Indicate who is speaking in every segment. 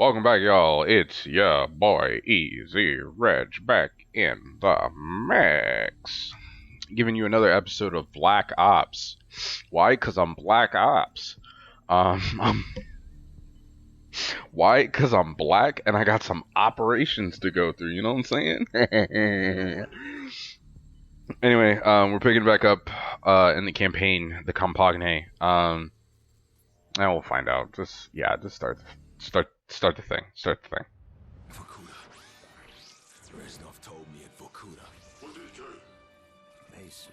Speaker 1: Welcome back, y'all. It's your boy Easy Reg back in the mix, giving you another episode of Black Ops. Why? Cause I'm Black Ops. Um, why? Cause I'm black and I got some operations to go through. You know what I'm saying? Anyway, we're picking back up in the campaign, the Campagne. And we'll find out. Just start the thing. Start the thing.
Speaker 2: Vorkuta. Reznov told me at Vorkuta.
Speaker 3: What did he say?
Speaker 2: Mason,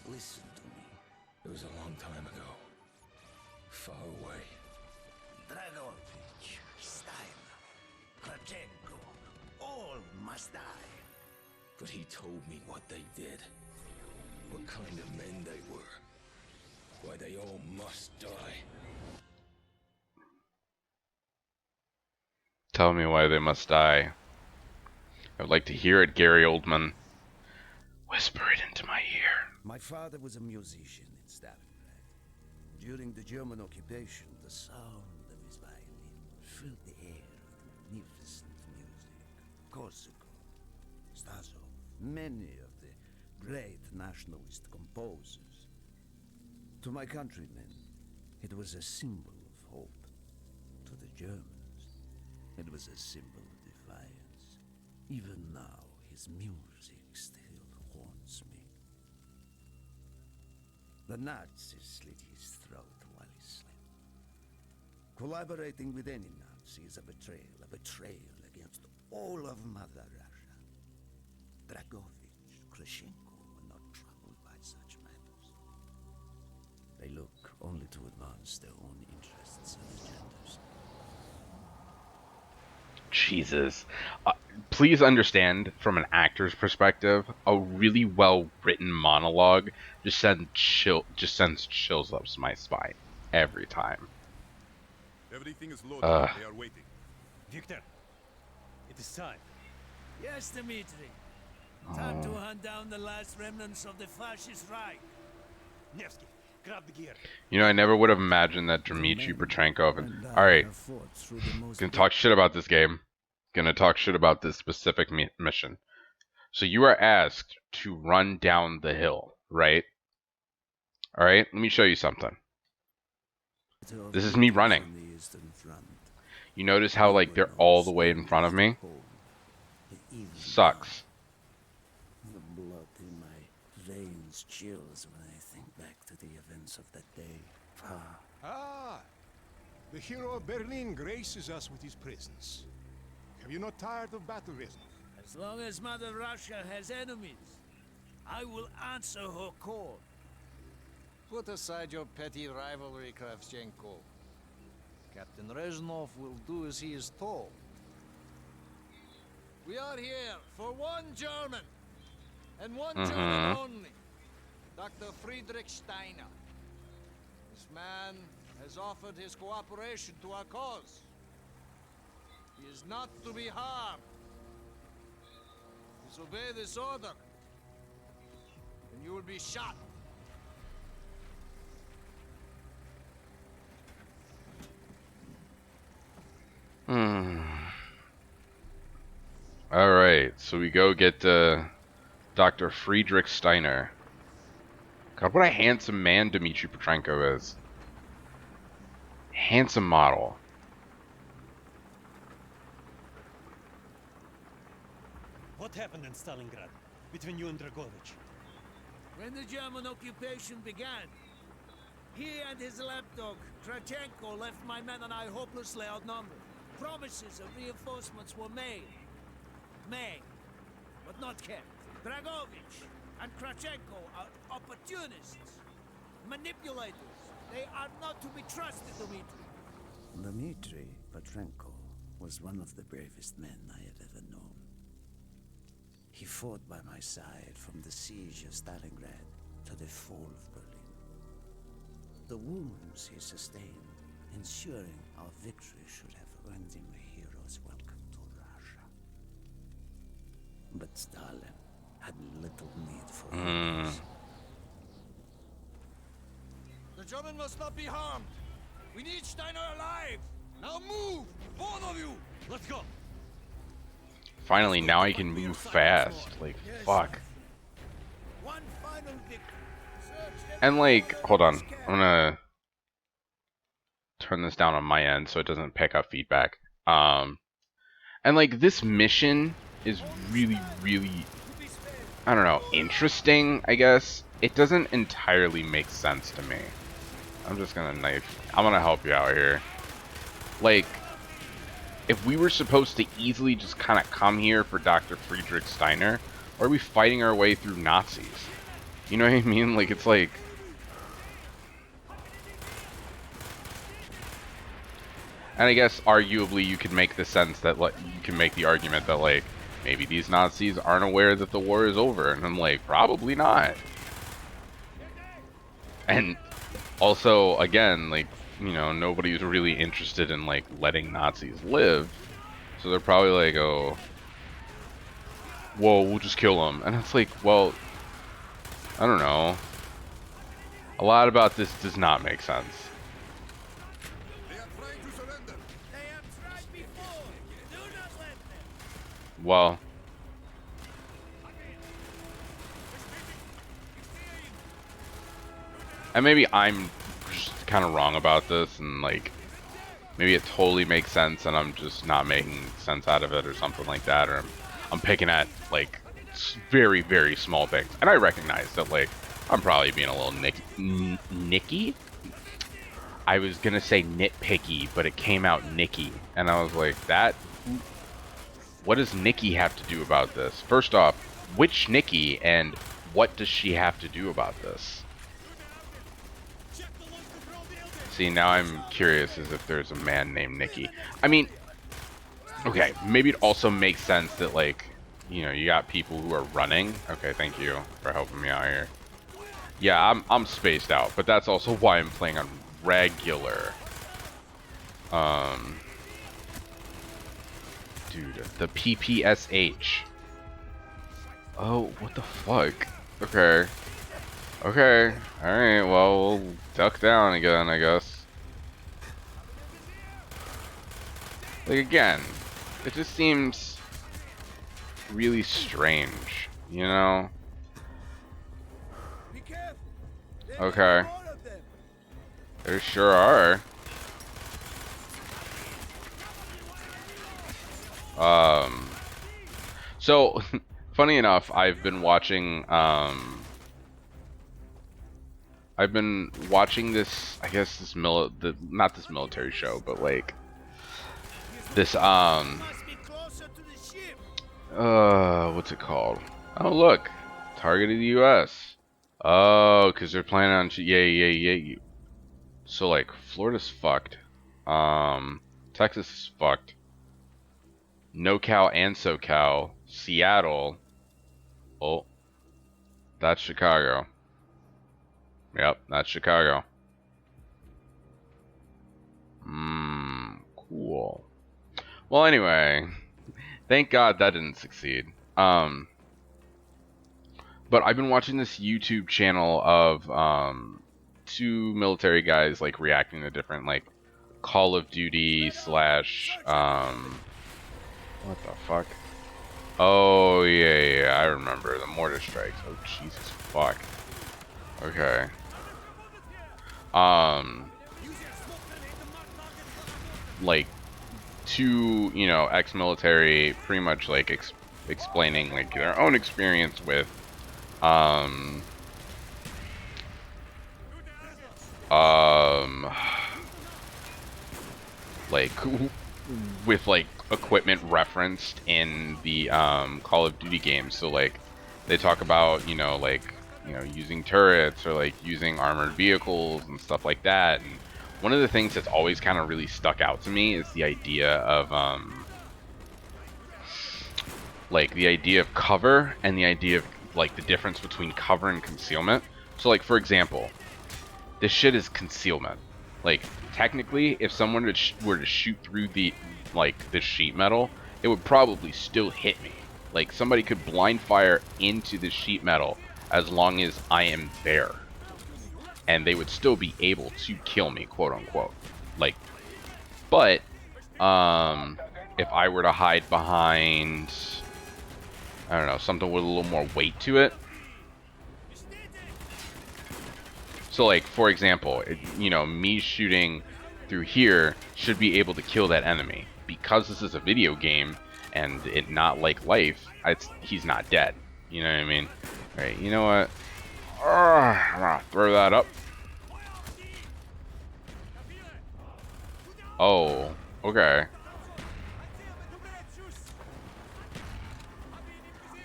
Speaker 2: listen to me. It was a long time ago. Far away.
Speaker 4: Dragovich, Steiner, Krachenko, all must die.
Speaker 2: But he told me what they did. What kind of men they were. Why they all must die.
Speaker 1: Tell me why they must die. I would like to hear it, Gary Oldman. Whisper it into my ear.
Speaker 4: My father was a musician in Stalingrad. During the German occupation, the sound of his violin filled the air with magnificent music. Korsakov, Stasov, many of the great nationalist composers. To my countrymen, it was a symbol of hope. To the Germans, it was a symbol of defiance. Even now, his music still haunts me. The Nazis slit his throat while he slept. Collaborating with any Nazi is a betrayal against all of Mother Russia. Dragovich, Krashenko were not troubled by such matters. They look only to advance their own interests and agendas.
Speaker 1: Jesus. Please understand, from an actor's perspective, a really well-written monologue just sends chills up my spine every time.
Speaker 3: Everything is loaded.
Speaker 1: Uh.
Speaker 3: They are waiting.
Speaker 5: Victor, it is time.
Speaker 6: Yes, Dmitri. Time to hunt down the last remnants of the fascist Reich.
Speaker 5: Nevsky, grab the gear.
Speaker 1: You know, I never would have imagined that Dmitry Petrenkov Alright, gonna talk shit about this game. Gonna talk shit about this specific mission. So you are asked to run down the hill, right? Alright, let me show you something. This is me running. You notice how, like, they're all the way in front of me? Sucks.
Speaker 4: The blood in my veins chills when I think back to the events of that day.
Speaker 7: Ah, the hero of Berlin graces us with his presence. Have you not tired of battle, Reznov?
Speaker 6: As long as Mother Russia has enemies, I will answer her call.
Speaker 8: Put aside your petty rivalry, Kravchenko. Captain Reznov will do as he is told. We are here for one German, and one German only. Dr. Friedrich Steiner. This man has offered his cooperation to our cause. He is not to be harmed. Disobey this order, and you will be shot.
Speaker 1: Alright, so we go get Dr. Friedrich Steiner. God, what a handsome man Dmitry Petrenko is. Handsome model.
Speaker 5: What happened in Stalingrad between you and Dragovich?
Speaker 6: When the German occupation began, he and his lapdog, Krachenko, left my men and I hopelessly outnumbered. Promises of reinforcements were made, but not kept. Dragovich and Krachenko are opportunists, manipulators. They are not to be trusted, Dmitri.
Speaker 4: Dmitri Petrenko was one of the bravest men I have ever known. He fought by my side from the siege of Stalingrad to the fall of Berlin. The wounds he sustained, ensuring our victory, should have earned him a hero's welcome to Russia. But Stalin had little need for heroes.
Speaker 8: The German must not be harmed. We need Steiner alive. Now move! Forward!
Speaker 5: of you. Let's go.
Speaker 1: Finally, now I can move fast. Like, fuck.
Speaker 6: One final victory.
Speaker 1: And like, hold on. I'm gonna turn this down on my end so it doesn't pick up feedback. And like, this mission is really, really, I don't know, interesting, I guess. It doesn't entirely make sense to me. I'm just gonna I'm gonna help you out here. Like, if we were supposed to easily just kind of come here for Dr. Friedrich Steiner, or are we fighting our way through Nazis? You know what I mean? Like, it's like... And I guess, arguably, you could make the sense that, like, you can make the argument that, like, maybe these Nazis aren't aware that the war is over. And I'm like, probably not. And also, again, like, you know, nobody's really interested in, like, letting Nazis live. So they're probably like, oh, whoa, we'll just kill them. And it's like, well, I don't know. A lot about this does not make sense.
Speaker 3: They are trying to surrender.
Speaker 6: They have tried before. Do not let them.
Speaker 1: Well, and maybe I'm just kind of wrong about this, and like, maybe it totally makes sense and I'm just not making sense out of it or something like that, or I'm picking at like very, very small things. And I recognize that, like, I'm probably being a little nicky. I was gonna say nitpicky, but it came out Nicky, and I was like, that, what does Nikki have to do about this? First off, which Nikki, and what does she have to do about this? See, now I'm curious as if there's a man named Nicky. I mean, okay, maybe it also makes sense that, like, you know, you got people who are running. Okay, thank you for helping me out here. Yeah, I'm spaced out, but that's also why I'm playing on regular. Dude, the PPSH. Oh, what the fuck? Okay. Okay, alright, well, we'll duck down again, I guess. Like, again, it just seems really strange, you know?
Speaker 6: Be careful.
Speaker 1: Okay. There sure are. So, funny enough, I've been watching this, I guess, this not this military show, but like this what's it called? Oh, look, targeted the U.S. Oh, because they're planning on yeah. So like, Florida's fucked. Texas is fucked. NoCal and SoCal. Seattle. Oh, that's Chicago. Yep, that's Chicago. Cool. Well, anyway, thank God that didn't succeed. But I've been watching this YouTube channel of two military guys, like, reacting to different, like, Call of Duty slash what the fuck? Oh yeah, I remember the mortar strikes. Oh Jesus fuck. Okay. Like, two, you know, ex-military, pretty much like explaining like their own experience with like with like equipment referenced in the Call of Duty games. So like, they talk about, you know, like, you know, using turrets or like using armored vehicles and stuff like that. And one of the things that's always kind of really stuck out to me is the idea of like the idea of cover and the idea of like the difference between cover and concealment. So like, for example, this shit is concealment. Like, technically, if someone were to shoot through the this sheet metal, it would probably still hit me. Like, somebody could blind fire into the sheet metal as long as I am there, and they would still be able to kill me, quote unquote. Like, but if I were to hide behind, I don't know, something with a little more weight to it. So like, for example, you know, me shooting through here should be able to kill that enemy. Because this is a video game and it not like life, he's not dead. You know what I mean? Alright, you know what? I'm gonna throw that up. Oh, okay.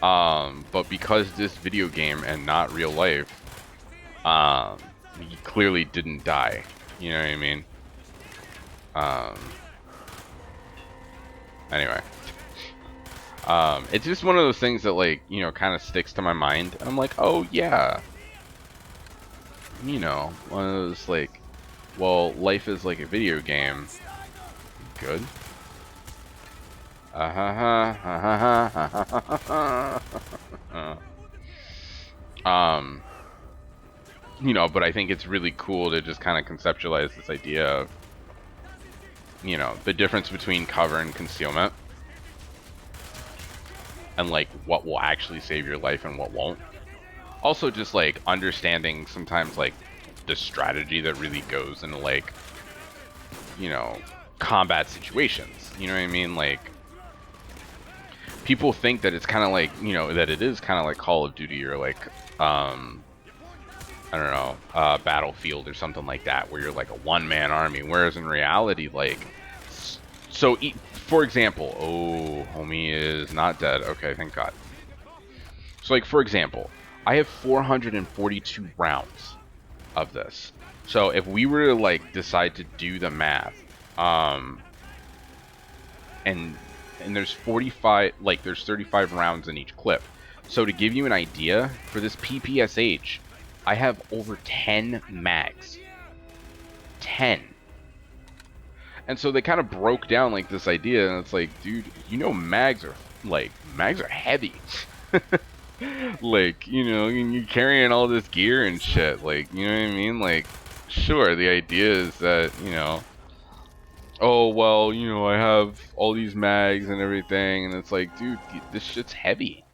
Speaker 1: But because this video game and not real life, he clearly didn't die. You know what I mean? Anyway. It's just one of those things that, like, you know, kind of sticks to my mind. And I'm like, oh, yeah. You know, one of those, like, well, life is like a video game. Good. You know, but I think it's really cool to just kind of conceptualize this idea of, you know, the difference between cover and concealment. And, like, what will actually save your life and what won't. Also, just, like, understanding sometimes, like, the strategy that really goes into, like, you know, combat situations. You know what I mean? Like, people think that it's kind of like, you know, that it is kind of like Call of Duty or, like, I don't know, Battlefield or something like that, where you're like a one-man army, whereas in reality, like, so, for example, oh, homie is not dead. Okay, thank God. So, like, for example, I have 442 rounds of this. So, if we were to, like, decide to do the math, and there's 45, like, there's 35 rounds in each clip. So, to give you an idea, for this PPSH, I have over 10 mags. 10. And so they kind of broke down, like, this idea, and it's like, dude, you know, mags are heavy. Like, you know, you're carrying all this gear and shit, like, you know what I mean? Like, sure, the idea is that, you know, oh, well, you know, I have all these mags and everything, and it's like, dude, this shit's heavy.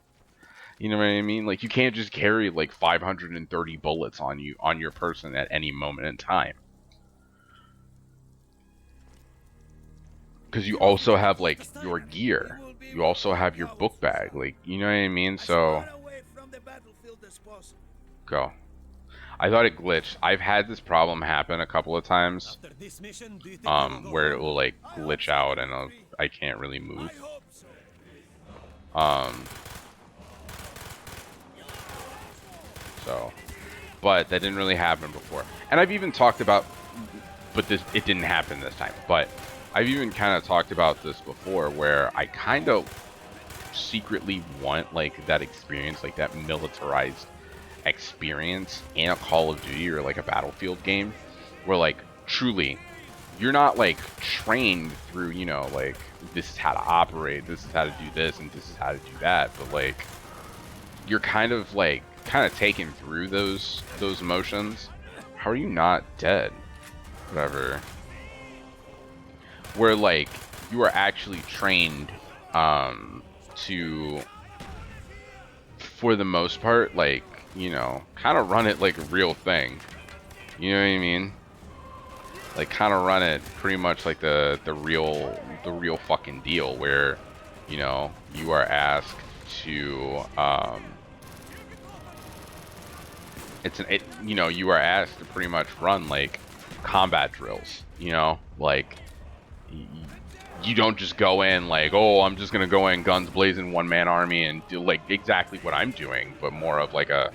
Speaker 1: You know what I mean? Like, you can't just carry, like, 530 bullets on you, on your person at any moment in time. Because you also have, like, your gear. You also have your book bag. Like, you know what I mean? So, go. I thought it glitched. I've had this problem happen a couple of times. Where it will, like, glitch out and I can't really move. So, but that didn't really happen before. And I've even talked about, but it didn't happen this time. But I've even kind of talked about this before, where I kind of secretly want, like, that experience, like that militarized experience in a Call of Duty or like a Battlefield game, where, like, truly you're not, like, trained through, you know, like, this is how to operate, this is how to do this, and this is how to do that, but, like, you're kind of taken through those motions. How are you not dead? Whatever. Where, like, you are actually trained to, for the most part, like, you know, kind of run it like a real thing. You know what I mean? Like, kind of run it pretty much like the real fucking deal, where, you know, you are asked to you know, you are asked to pretty much run, like, combat drills. You know, like, you don't just go in like, oh, I'm just gonna go in guns blazing, one-man army and do, like, exactly what I'm doing, but more of like a,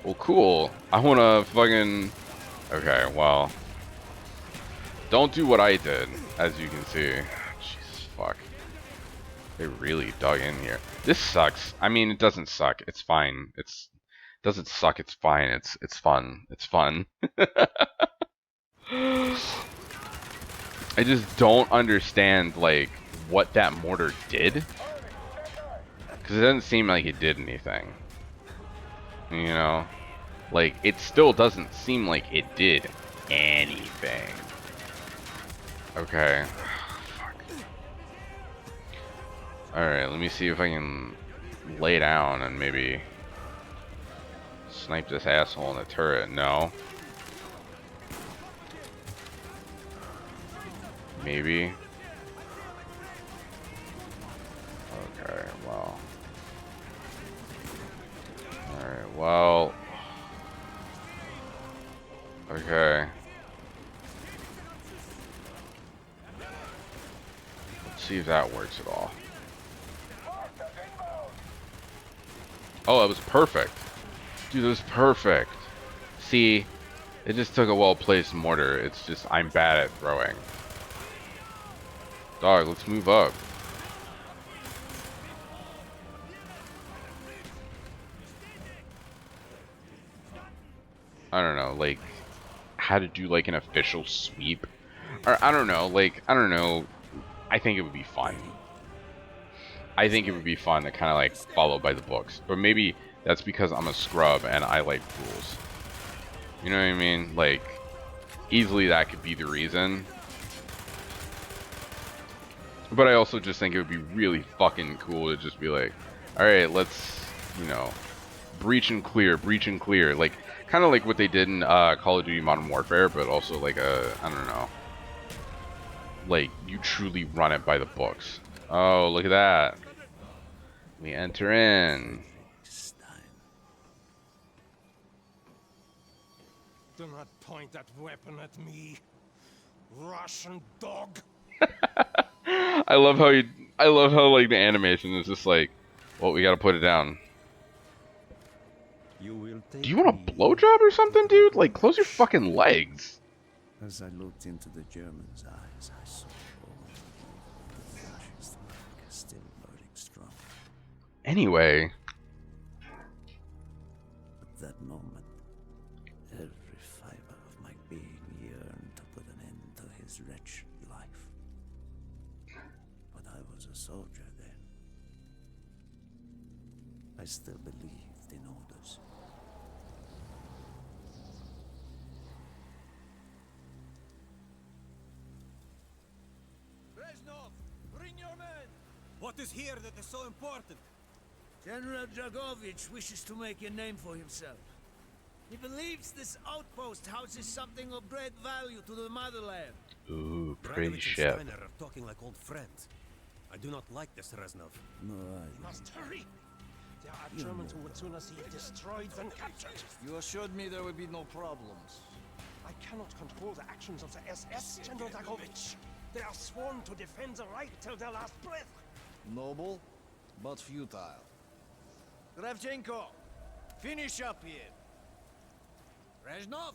Speaker 1: well, cool, I wanna fucking, okay, well, don't do what I did, as you can see. Jesus fuck, they really dug in here. This sucks. I mean, it doesn't suck, it's fine. It doesn't suck, it's fine. It's fun. It's fun. I just don't understand, like, what that mortar did, because it doesn't seem like it did anything. You know, like, it still doesn't seem like it did anything. Okay. Fuck. Alright, let me see if I can lay down and maybe snipe this asshole in the turret. No. Maybe. Okay, well. Alright, well. Okay. Let's see if that works at all. Oh, that was perfect. Dude, that was perfect. See, it just took a well-placed mortar. It's just, I'm bad at throwing. Dog, let's move up. I don't know, like, how to do, like, an official sweep? Or, I don't know, like, I don't know. I think it would be fun. I think it would be fun to kind of, like, follow by the books. But maybe that's because I'm a scrub and I like rules. You know what I mean? Like, easily that could be the reason. But I also just think it would be really fucking cool to just be like, alright, let's, you know, breach and clear. Like, kind of like what they did in Call of Duty Modern Warfare, but also like a, I don't know. Like, you truly run it by the books. Oh, look at that. We enter in.
Speaker 7: Do not point that weapon at me, Russian dog.
Speaker 1: I love how like the animation is just like, well, we gotta put it down. Do you want a blowjob or something, dude? Like, close your fucking legs.
Speaker 4: As I looked into the German's eyes, I saw the fascist mark still burning strong.
Speaker 1: Anyway.
Speaker 4: At that moment, every fiber of my being yearned to put an end to his wretched life. But I was a soldier then. I still believed in orders.
Speaker 8: Reznov, bring your men!
Speaker 5: What is here that is so important?
Speaker 6: General Dragovich wishes to make a name for himself. He believes this outpost houses something of great value to the motherland.
Speaker 1: Ooh, pretty
Speaker 5: Dragovich
Speaker 1: shit.
Speaker 5: and Steiner are talking like old friends. I do not like this, Reznov.
Speaker 4: No, I
Speaker 7: Must hurry. There are Germans who would sooner see it destroyed than captured.
Speaker 8: You assured me there would be no problems.
Speaker 7: I cannot control the actions of the SS, General Dragovich. They are sworn to defend the right till their last breath.
Speaker 8: Noble, but futile. Kravchenko, finish up here. Reznov,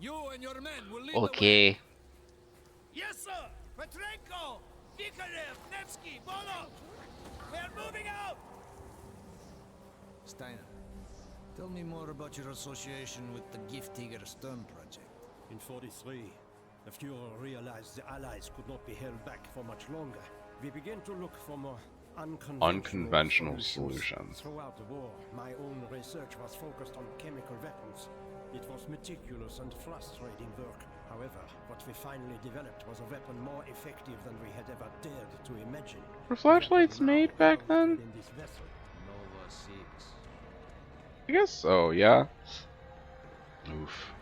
Speaker 8: you and your men will lead the way.
Speaker 1: Okay.
Speaker 6: Yes, sir! Petrenko! Vikarev! Nevsky! Bolov! We are moving out! Steiner, tell me more about your association with the Giftiger Stern project.
Speaker 9: In 43, the Führer realized the Allies could not be held back for much longer. We began to look for more unconventional solutions. Throughout the war, my own research was focused on chemical weapons. It was meticulous and frustrating work. However, what we finally developed was a weapon more effective than we had ever dared to imagine.
Speaker 1: Were flashlights made back then?
Speaker 9: In this vessel.
Speaker 8: Nova 6.
Speaker 1: I guess so, yeah. Oof.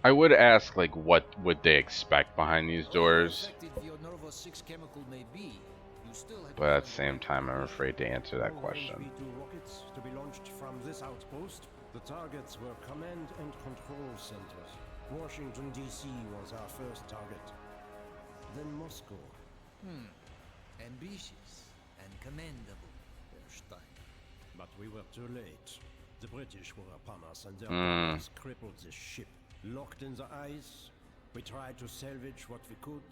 Speaker 1: I would ask, like, what would they expect behind these doors? But at the same time, I'm afraid to answer that question.
Speaker 9: B-2 rockets to be launched from this outpost. The targets were command and control centers. Washington, D.C. was our first target. Then Moscow.
Speaker 6: Ambitious and commendable, Herr Steiner.
Speaker 9: But we were too late. The British were upon us and their bombers crippled the ship. Locked in the ice, we tried to salvage what we could,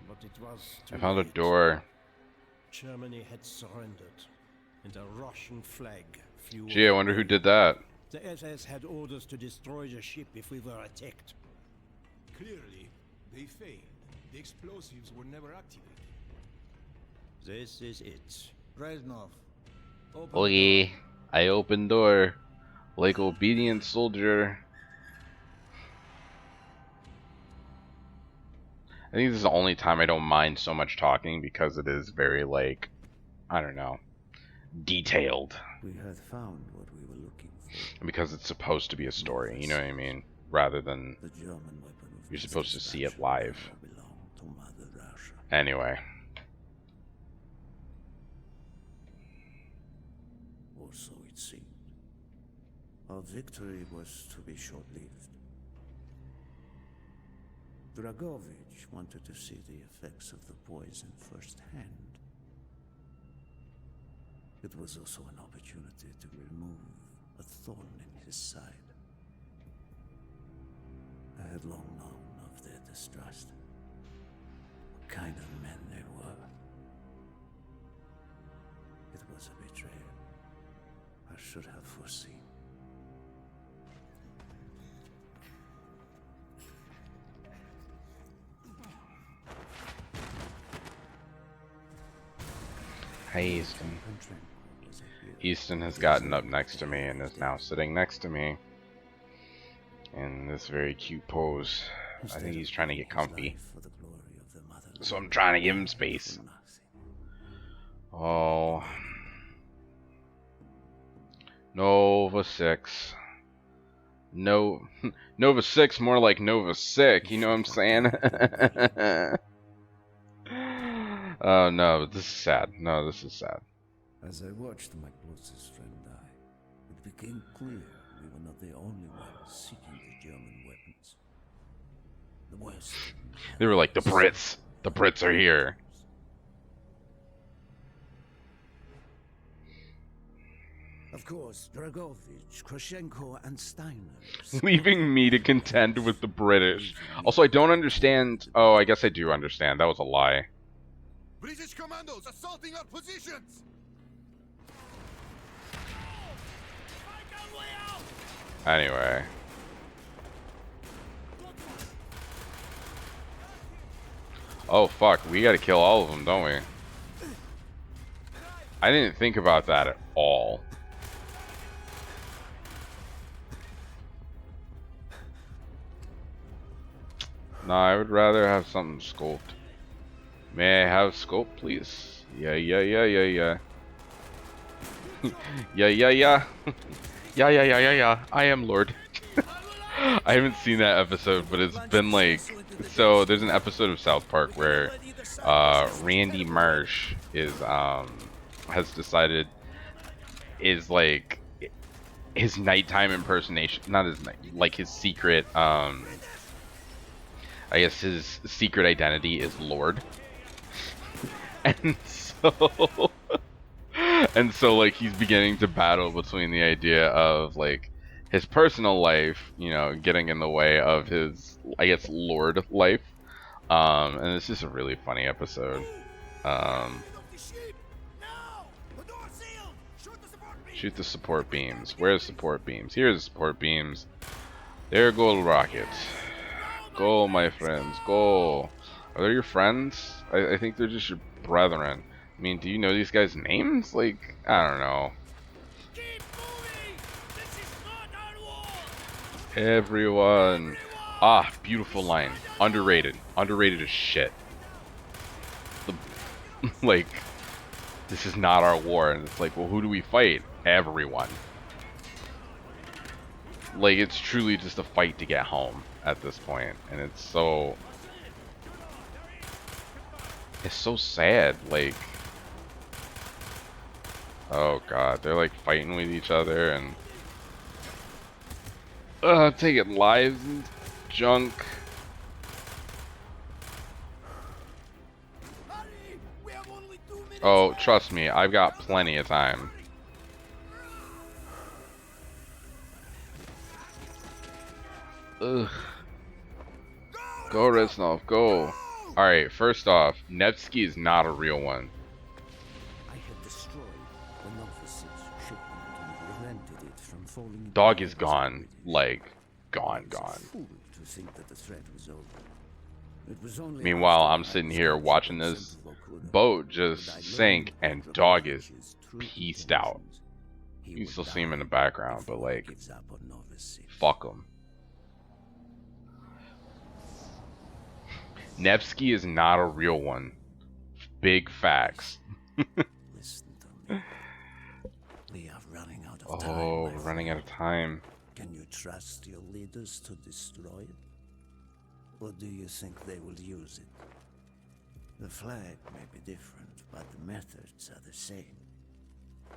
Speaker 9: but it was too
Speaker 1: I found a
Speaker 9: late.
Speaker 1: door.
Speaker 9: Germany had surrendered, and a Russian flag flew.
Speaker 1: Gee, I wonder who did that.
Speaker 9: The SS had orders to destroy the ship if we were attacked.
Speaker 7: Clearly, they failed. The explosives were never activated.
Speaker 9: This is it.
Speaker 8: Reznov.
Speaker 1: Okay, I open door like obedient soldier. I think this is the only time I don't mind so much talking because it is very, like, I don't know, detailed.
Speaker 4: We had found what we were looking for.
Speaker 1: And because it's supposed to be a story, you know what I mean? Rather than
Speaker 4: The German weapon of
Speaker 1: you're supposed to see it
Speaker 4: dispatch
Speaker 1: live.
Speaker 4: now belonged to Mother Russia.
Speaker 1: Anyway.
Speaker 4: Or so it seemed. Our victory was to be short-lived. Dragovich wanted to see the effects of the poison firsthand. It was also an opportunity to remove a thorn in his side. I had long known of their distrust. What kind of men they were. It was a betrayal I should have foreseen.
Speaker 1: Hi, Easton. Easton has gotten up next to me and is now sitting next to me in this very cute pose. I think he's trying to get comfy. So I'm trying to give him space. Oh. Nova 6. No. Nova 6, more like Nova Sick, you know what I'm saying? Oh no, this is sad. No, this is sad.
Speaker 4: As I watched my closest friend die, it became clear we were not the only ones seeking the German weapons. The West.
Speaker 1: They were like, the Brits. The Brits are here.
Speaker 4: Of course, Dragovich, Krashenko, and Steiner.
Speaker 1: Leaving me to contend with the British. Also, I don't understand. Oh, I guess I do understand. That was a lie.
Speaker 3: British commandos assaulting our positions!
Speaker 1: Anyway. Oh, fuck. We gotta kill all of them, don't we? I didn't think about that at all. No, I would rather have something scoped. May I have scope, please? Yeah. Yeah. Yeah. I am Lord. I haven't seen that episode, but it's been like... So, there's an episode of South Park where Randy Marsh is, has decided... Is like... His nighttime impersonation... Not his night... Like his secret, I guess his secret identity is Lord. And so like he's beginning to battle between the idea of like his personal life, you know, getting in the way of his, I guess, Lord life. And it's just a really funny episode. Shoot the support beams. Where's support beams? Here's the support beams. There go rockets. Go, my friends, go. Are they your friends? I think they're just your brethren. I mean, do you know these guys' names? Like, I don't know. Everyone. Ah, beautiful line. Underrated. Underrated as shit. Like, this is not our war. And it's like, well, who do we fight? Everyone. Like, it's truly just a fight to get home at this point. And it's so sad. Like, oh god, they're like fighting with each other and taking lives and junk. Oh, trust me, I've got plenty of time. Ugh. Go, Reznov, go. Alright, first off, Nevsky is not a real one.
Speaker 4: I had destroyed the Novice's shipment and prevented it from falling into
Speaker 1: Dog
Speaker 4: the
Speaker 1: is
Speaker 4: hands of
Speaker 1: gone.
Speaker 4: British.
Speaker 1: Like, gone.
Speaker 4: It's a fool to think that the threat was over. It was only
Speaker 1: Meanwhile,
Speaker 4: after
Speaker 1: I'm
Speaker 4: I
Speaker 1: sitting
Speaker 4: was
Speaker 1: here
Speaker 4: captured
Speaker 1: watching
Speaker 4: by
Speaker 1: this
Speaker 4: Central
Speaker 1: boat just sank and dog is pieced out. You can still see him in the background, but like, fuck him. Nevsky is not a real one. Big facts.
Speaker 4: Listen to me. We are running out of time.
Speaker 1: Oh, we're running out of time.
Speaker 4: Can you trust your leaders to destroy it? Or do you think they will use it? The flag may be different, but the methods are the same.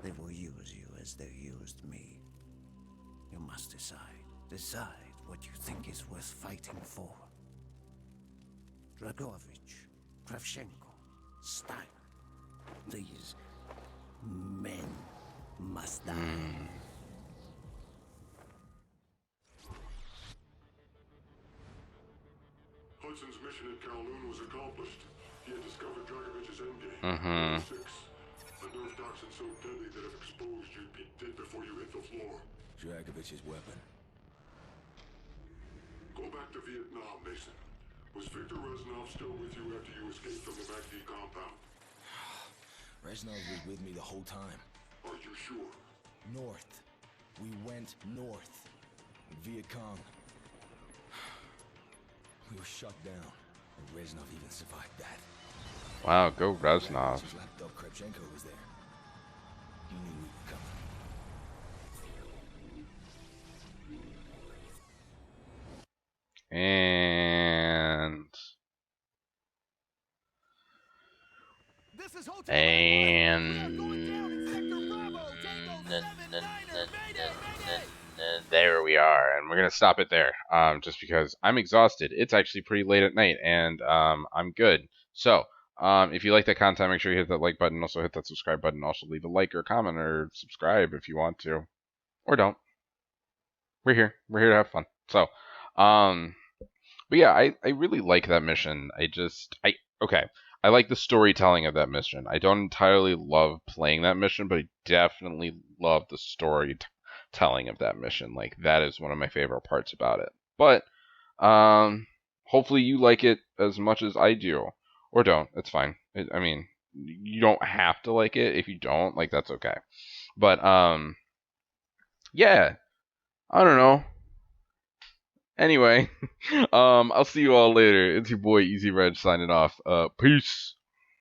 Speaker 4: They will use you as they used me. You must decide. Decide what you think is worth fighting for. Dragovich, Kravchenko, Steiner. These men must die.
Speaker 10: Hudson's mission at Kowloon was accomplished. He had discovered Dragovich's endgame. 6. A nerve toxin so deadly that if exposed, you'd be dead before you hit the floor.
Speaker 2: Dragovich's weapon.
Speaker 10: Go back to Vietnam, Mason. Was Victor Reznov still with you after you escaped from the MACD compound?
Speaker 2: Reznov was with me the whole time.
Speaker 10: Are you sure?
Speaker 2: North. We went north. Viet Cong. We were shut down. And Reznov even survived that.
Speaker 1: Wow, go Reznov.
Speaker 2: Lapdog Kravchenko was there. He knew we were coming.
Speaker 1: There we are, and we're gonna stop it there. Just because I'm exhausted. It's actually pretty late at night, and I'm good. So, if you like that content, make sure you hit that like button. Also hit that subscribe button. Also leave a like or a comment or subscribe if you want to, or don't. We're here. We're here to have fun. So, but yeah, I really like that mission. Okay. I like the storytelling of that mission. I don't entirely love playing that mission, but I definitely love the storytelling of that mission. Like, that is one of my favorite parts about it. But hopefully you like it as much as I do, or don't. It's fine. I mean, you don't have to like it. If you don't, like, that's okay. But yeah, I don't know. Anyway, I'll see you all later. It's your boy Easy Reg signing off. Peace.